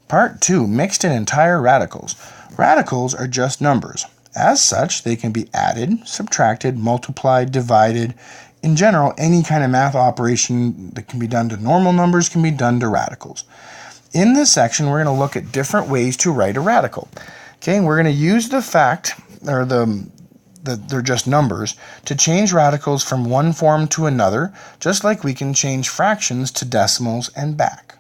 Part 2, mixed and entire radicals. Radicals are just numbers. As such, they can be added, subtracted, multiplied, divided. In general, any kind of math operation that can be done to normal numbers can be done to radicals. In this section, we're going to look at different ways to write a radical. Okay, we're going to use the fact, or they're just numbers, to change radicals from one form to another, just like we can change fractions to decimals and back.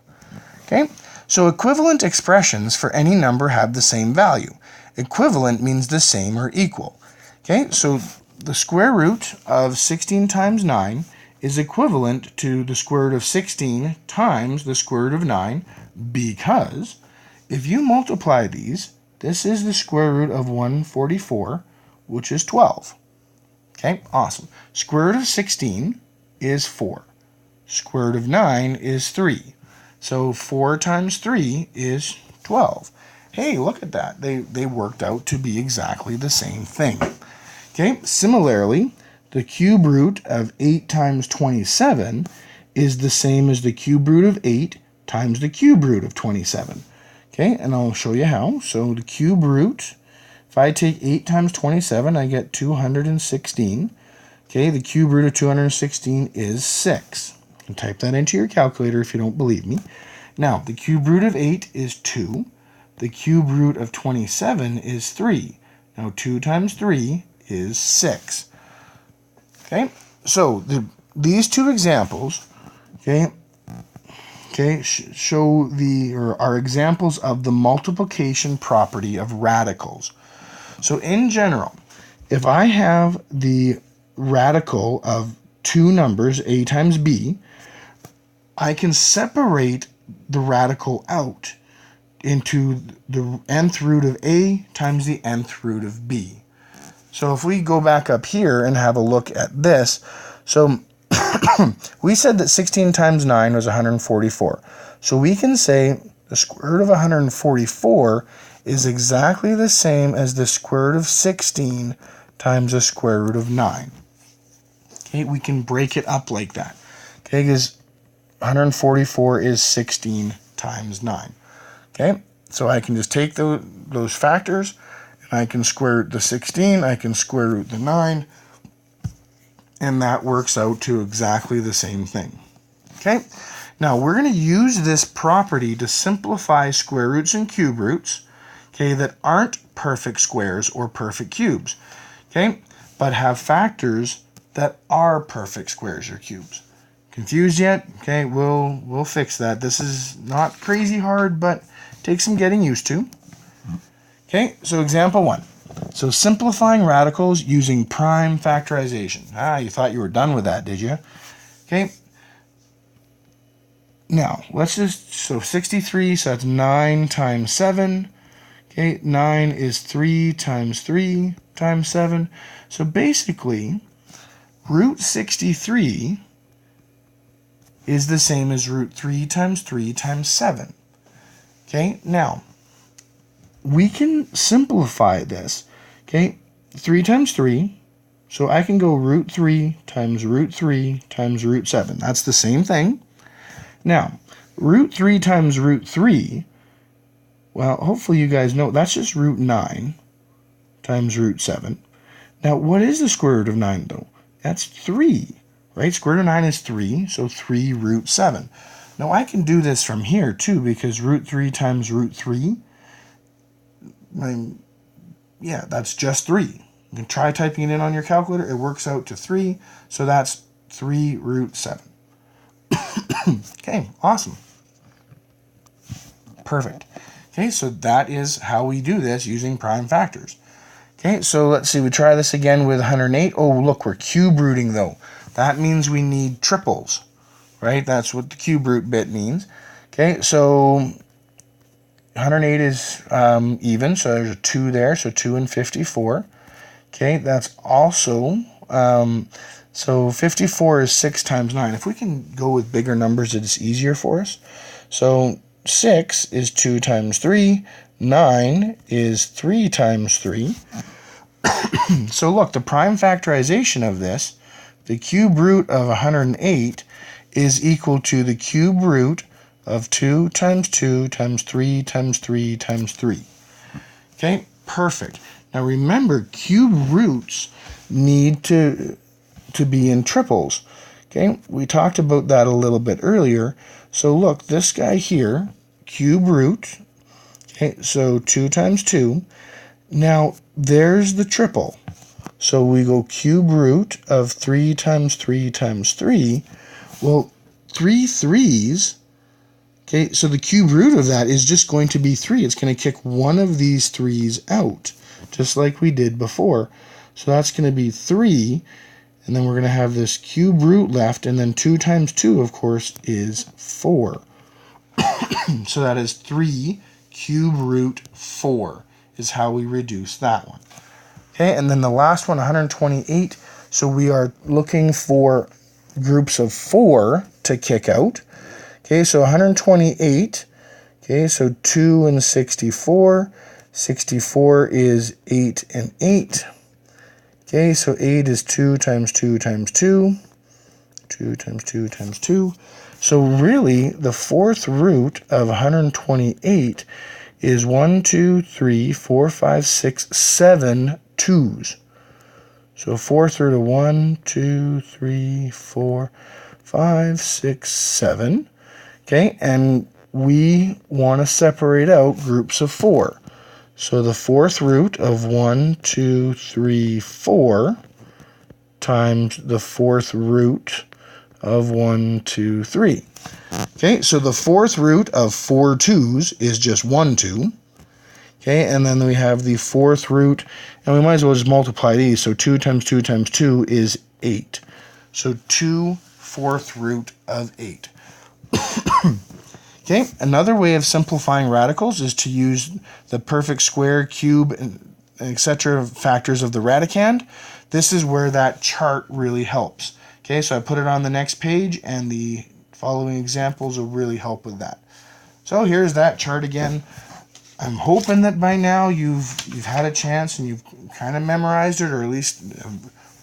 Okay, so equivalent expressions for any number have the same value. Equivalent means the same or equal. Okay, so the square root of 16 times 9 is equivalent to the square root of 16 times the square root of 9, because if you multiply these, this is the square root of 144, which is 12. Okay, awesome. Square root of 16 is 4. Square root of 9 is 3. So 4 times 3 is 12. Hey, look at that. They worked out to be exactly the same thing. Okay, similarly, the cube root of 8 times 27 is the same as the cube root of 8 times the cube root of 27. Okay, and I'll show you how. So the cube root, if I take 8 times 27, I get 216. Okay, the cube root of 216 is 6. You can type that into your calculator if you don't believe me. Now, the cube root of 8 is 2. The cube root of 27 is 3. Now, 2 times 3 is 6. Okay, so these two examples, show are examples of the multiplication property of radicals. So in general, if I have the radical of two numbers, a times b, I can separate the radical out into the nth root of a times the nth root of b. So if we go back up here and have a look at this, so we said that 16 times 9 was 144. So we can say the square root of 144 is exactly the same as the square root of 16 times the square root of 9. Okay, we can break it up like that. Okay, because 144 is 16 times 9. Okay, so I can just take those factors, and I can square root the 16, I can square root the 9, and that works out to exactly the same thing. Okay, now we're going to use this property to simplify square roots and cube roots, okay, that aren't perfect squares or perfect cubes, okay, but have factors that are perfect squares or cubes. Confused yet? Okay, we'll fix that. This is not crazy hard, but takes some getting used to. Okay, so example 1. So simplifying radicals using prime factorization. You thought you were done with that, did you? Okay. Now, so 63, so that's 9 times 7. Okay, 9 is 3 times 3 times 7. So basically, root 63 is the same as root 3 times 3 times 7. Okay, now, we can simplify this. Okay, 3 times 3, so I can go root 3 times root 3 times root 7. That's the same thing. Now, root 3 times root 3, well, hopefully you guys know, that's just root 9 times root 7. Now, what is the square root of 9, though? That's 3, right? Square root of 9 is 3, so 3 root 7. Now, I can do this from here, too, because root 3 times root 3, yeah, that's just 3. You can try typing it in on your calculator. It works out to 3, so that's 3 root 7. Okay, awesome. Perfect. Okay, so that is how we do this using prime factors. Okay, so let's see, we try this again with 108. Oh, look, we're cube rooting, though. That means we need triples, right? That's what the cube root bit means. Okay, so 108 is even, so there's a 2 there, so 2 and 54. Okay, that's also, so 54 is 6 times 9. If we can go with bigger numbers, it's easier for us. So 6 is 2 times 3. 9 is 3 times 3. So look, the prime factorization of this, the cube root of 108 is equal to the cube root of 2 times 2 times 3 times 3 times 3. Okay, perfect. Now remember, cube roots need to be in triples. Okay, we talked about that a little bit earlier. So look, this guy here, cube root, okay, so 2 times 2. Now there's the triple. So we go cube root of 3 times 3 times 3. Well, 3 3s, okay, so the cube root of that is just going to be 3. It's going to kick one of these 3's out, just like we did before. So that's going to be 3, and then we're going to have this cube root left, and then 2 times 2, of course, is 4. So that is 3 cube root 4 is how we reduce that one. Okay, and then the last one, 128. So we are looking for groups of 4 to kick out. Okay, so 128. Okay, so 2 and 64. 64 is 8 and 8. Okay, so 8 is 2 times 2 times 2. 2 times 2 times 2. So really, the fourth root of 128 is 1, 2, 3, 4, 5, 6, 7 2's. So fourth root of 1, 2, 3, 4, 5, 6, 7. Okay, and we want to separate out groups of 4. So the fourth root of 1, 2, 3, 4 times the fourth root of 1, 2, 3. Okay, so the fourth root of 4 2's is just 1 2. Okay, and then we have the fourth root, and we might as well just multiply these. So 2 times 2 times 2 is 8. So 2 fourth root of 8. Okay, another way of simplifying radicals is to use the perfect square, cube, and etc. factors of the radicand. This is where that chart really helps. Okay, so I put it on the next page, and the following examples will really help with that. So here's that chart again. I'm hoping that by now you've had a chance and you've kind of memorized it, or at least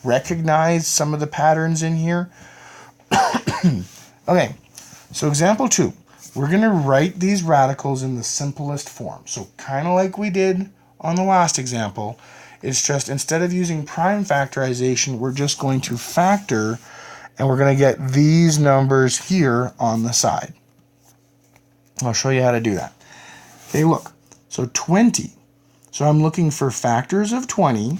recognized some of the patterns in here. Okay, so example 2. We're going to write these radicals in the simplest form. So kind of like we did on the last example, it's just instead of using prime factorization, we're just going to factor, and we're going to get these numbers here on the side. I'll show you how to do that. Okay, look. So 20. So I'm looking for factors of 20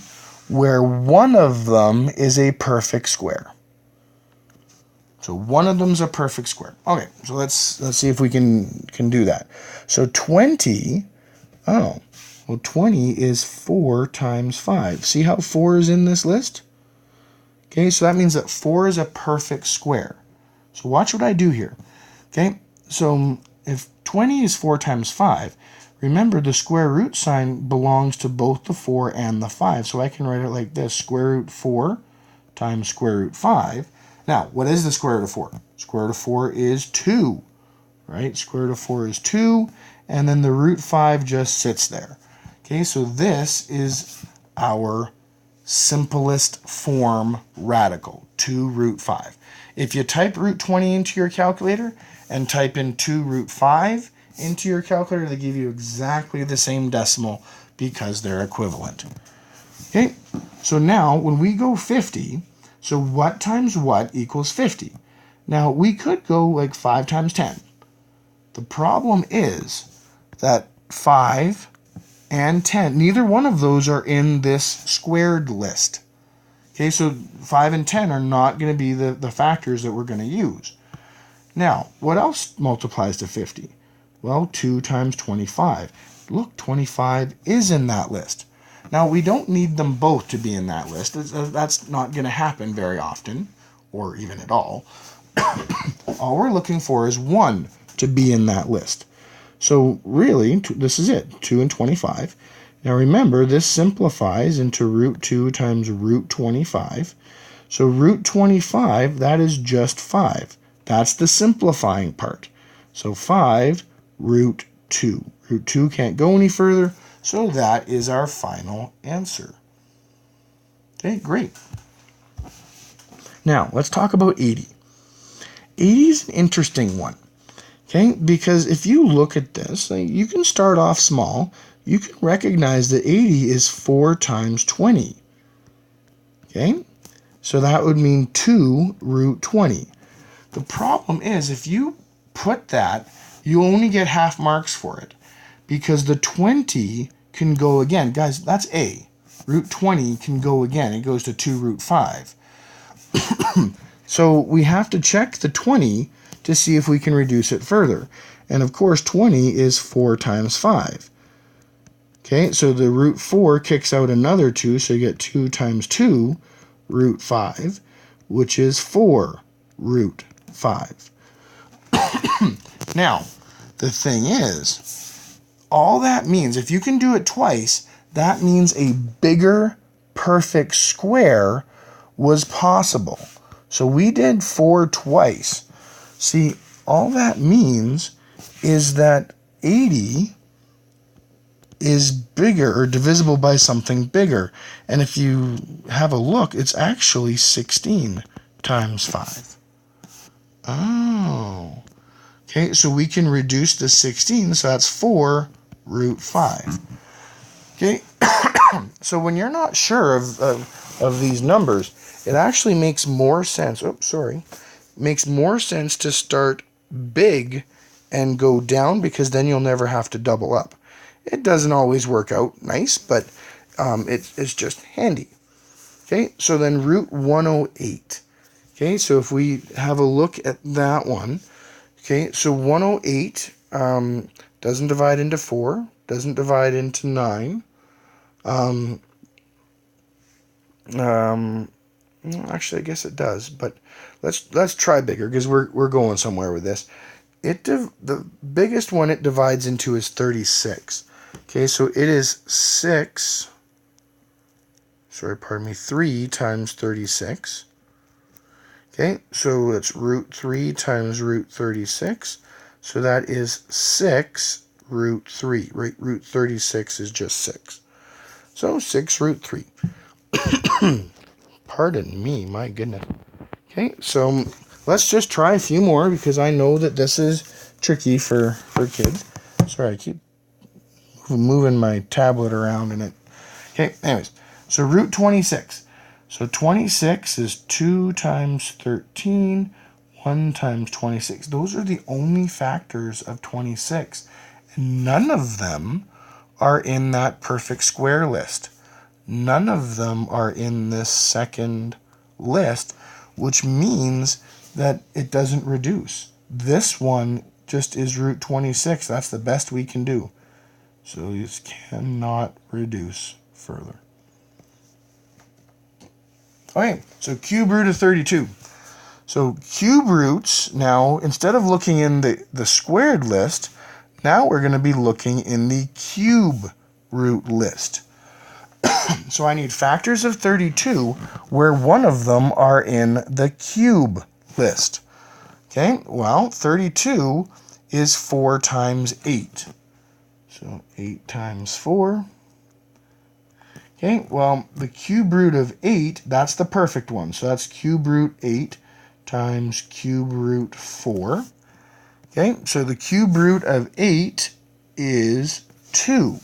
where one of them is a perfect square. So one of them is a perfect square. Okay, so let's see if we can do that. So 20, well 20 is 4 times 5. See how 4 is in this list? Okay, so that means that 4 is a perfect square. So watch what I do here. Okay, so if 20 is 4 times 5, remember the square root sign belongs to both the 4 and the 5. So I can write it like this, square root 4 times square root 5. Now, what is the square root of 4? Square root of 4 is 2, right? Square root of 4 is 2, and then the root 5 just sits there. Okay, so this is our simplest form radical, 2 root 5. If you type root 20 into your calculator and type in 2 root 5 into your calculator, they give you exactly the same decimal because they're equivalent. Okay, so now when we go 50, so what times what equals 50? Now we could go like 5 times 10. The problem is that 5 and 10, neither one of those are in this squared list. Okay, so 5 and 10 are not going to be the factors that we're going to use. Now, what else multiplies to 50? Well, 2 times 25. Look, 25 is in that list. Now, we don't need them both to be in that list. That's not going to happen very often, or even at all. All we're looking for is 1 to be in that list. So really, this is it, 2 and 25. Now remember, this simplifies into root 2 times root 25. So root 25, that is just 5. That's the simplifying part. So 5 root 2. Root 2 can't go any further, so that is our final answer. Okay, great. Now, let's talk about 80. 80 is an interesting one. Okay, because if you look at this, you can start off small. You can recognize that 80 is 4 times 20. Okay, so that would mean 2 root 20. The problem is if you put that, you only get half marks for it because the 20 can go again. Guys, that's A. Root 20 can go again. It goes to 2 root 5. So we have to check the 20 to see if we can reduce it further. And of course, 20 is 4 times 5. Okay, so the root 4 kicks out another 2, so you get 2 times 2, root 5, which is 4 root 5. Now, the thing is, all that means, if you can do it twice, that means a bigger perfect square was possible. So we did 4 twice. See, all that means is that 80 is bigger or divisible by something bigger. And if you have a look, it's actually 16 times 5. Oh. Okay, so we can reduce the 16, so that's 4 root 5. Okay, so when you're not sure of these numbers, it actually makes more sense. Makes more sense to start big and go down because then you'll never have to double up. It doesn't always work out nice, but it's just handy. Okay, so then root 108. Okay, so if we have a look at that one, okay, so 108 doesn't divide into 4, doesn't divide into 9. Actually, I guess it does, but let's try bigger because we're going somewhere with this. The biggest one it divides into is 36. Okay, so it is 3 times 36. Okay, so it's root 3 times root 36. So that is 6 root 3. Right, root 36 is just 6. So 6 root 3. Pardon me, my goodness. Okay, so let's just try a few more because I know that this is tricky for kids. Sorry, I keep moving my tablet around in it. Okay, anyways, so root 26. So 26 is 2 times 13, 1 times 26. Those are the only factors of 26. And none of them are in that perfect square list. None of them are in this second list, which means that it doesn't reduce. This one just is root 26. That's the best we can do. So this cannot reduce further. Okay, so cube root of 32. So cube roots, now, instead of looking in the squared list, now we're going to be looking in the cube root list. So I need factors of 32 where one of them are in the cube list. Okay, well, 32 is 4 times 8. So 8 times 4. Okay, well, the cube root of 8, that's the perfect one. So that's cube root 8 times cube root 4. Okay, so the cube root of 8 is 2.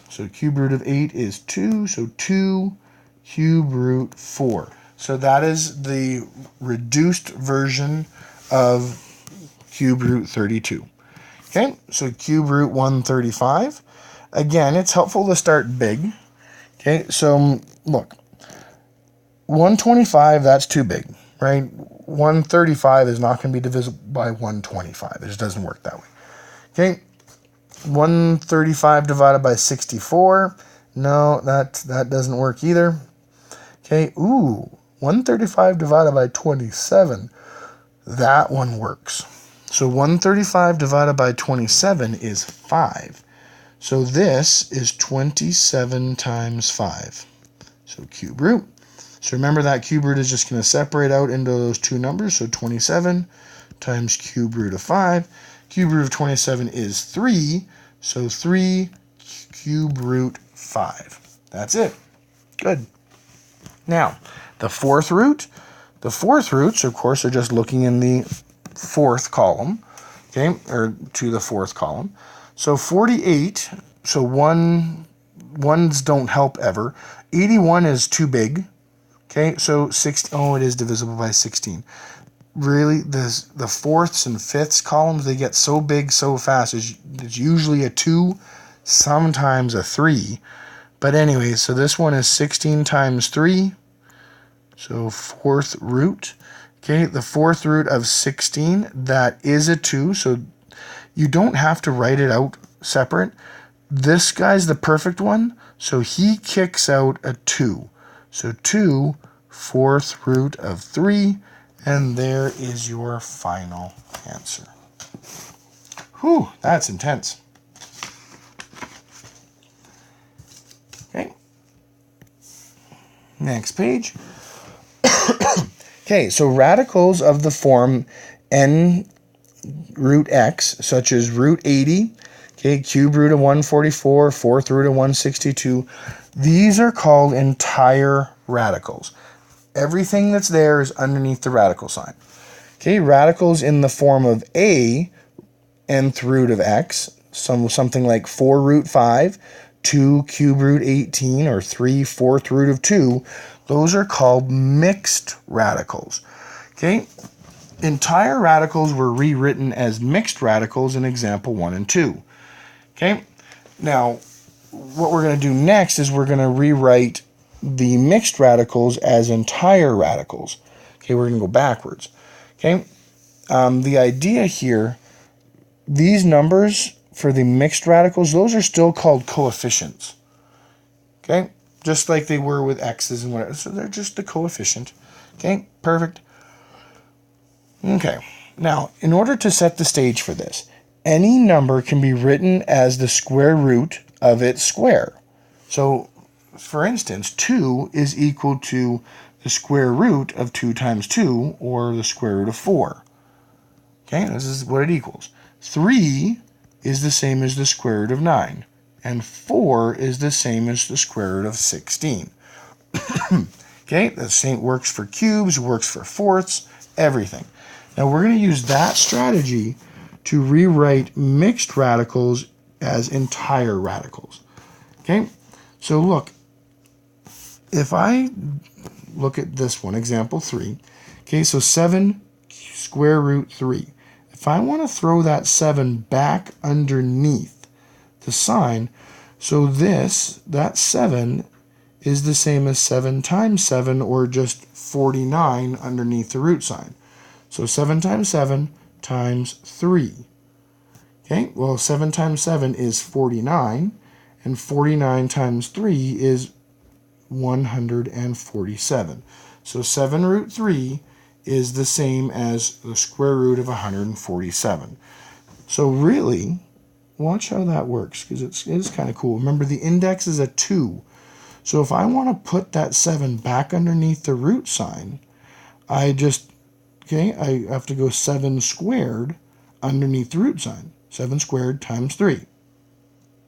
So cube root of 8 is 2, so 2 cube root 4. So that is the reduced version of cube root 32. Okay, so cube root 135. Again, it's helpful to start big. Okay, so look, 125, that's too big, right? 135 is not going to be divisible by 125. It just doesn't work that way. Okay, 135 divided by 64. No, that doesn't work either. Okay, 135 divided by 27. That one works. So 135 divided by 27 is 5. So this is 27 times 5. So cube root. So remember that cube root is just going to separate out into those two numbers. So 27 times cube root of 5. Cube root of 27 is 3. So 3 cube root 5. That's it. Good. Now, the fourth root. The fourth roots, of course, are just looking in the fourth column, okay, or to the fourth column. So 48, so ones don't help ever. 81 is too big, okay, so it is divisible by 16. Really, the fourths and fifths columns, they get so big so fast. It's usually a 2, sometimes a 3. But anyway, so this one is 16 times 3. So fourth root. Okay, the fourth root of 16, that is a 2. So you don't have to write it out separate. This guy's the perfect one, so he kicks out a 2. So 2, fourth root of 3, and there is your final answer. Whew, that's intense. Okay. Next page. Okay, so radicals of the form n root x, such as root 80, okay, cube root of 144, fourth root of 162, these are called entire radicals. Everything that's there is underneath the radical sign. Okay, radicals in the form of a nth root of x, something like 4 root 5, 2 cube root 18, or 3 fourth root of 2, those are called mixed radicals. Okay, entire radicals were rewritten as mixed radicals in example 1 and 2. Okay, now what we're going to do next is we're going to rewrite the mixed radicals as entire radicals. Okay, we're going to go backwards. Okay, the idea here, these numbers for the mixed radicals, those are still called coefficients. Okay, just like they were with x's and whatever. So they're just the coefficient. Okay, perfect. Okay, now in order to set the stage for this, any number can be written as the square root of its square. So, for instance, 2 is equal to the square root of 2 times 2, or the square root of 4. Okay, this is what it equals. 3 is the same as the square root of 9, and 4 is the same as the square root of 16. Okay, the same works for cubes, works for fourths, everything. Now we're going to use that strategy to rewrite mixed radicals as entire radicals. Okay, so look, if I look at this one, example 3, okay, so 7 square root 3. If I want to throw that 7 back underneath the sign, so that 7 is the same as 7 times 7, or just 49 underneath the root sign. So 7 times 7 times 3. Okay, well 7 times 7 is 49, and 49 times 3 is 147. So 7 root 3 is the same as the square root of 147. So really, watch how that works, because it is kind of cool. Remember, the index is a 2. So if I want to put that 7 back underneath the root sign, I have to go 7 squared underneath the root sign. 7 squared times 3.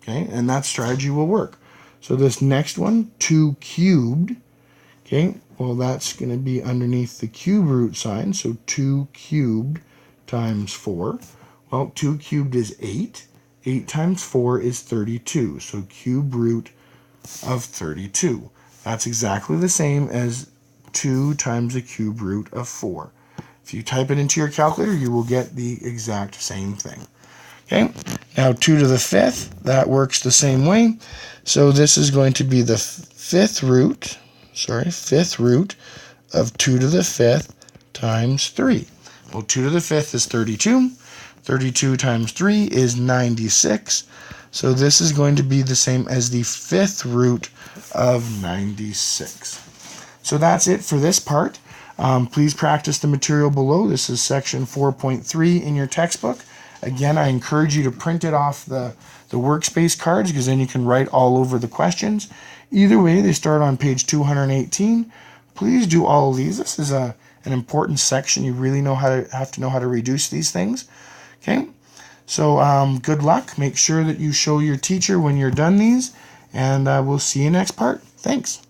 Okay, and that strategy will work. So this next one, 2 cubed, okay, well that's going to be underneath the cube root sign, so 2 cubed times 4. Well, 2 cubed is 8. 8 times 4 is 32, so cube root of 32. That's exactly the same as 2 times the cube root of 4. If you type it into your calculator, you will get the exact same thing. Okay, now 2 to the 5th, that works the same way. So this is going to be the fifth root of 2 to the 5th times 3. Well, 2 to the 5th is 32. 32 times 3 is 96. So this is going to be the same as the fifth root of 96. So that's it for this part. Please practice the material below. This is section 4.3 in your textbook. Again, I encourage you to print it off the workspace cards, because then you can write all over the questions. Either way, they start on page 218. Please do all of these. This is an important section. You really have to know how to reduce these things. Okay, so good luck. Make sure that you show your teacher when you're done these, and we'll see you next part. Thanks.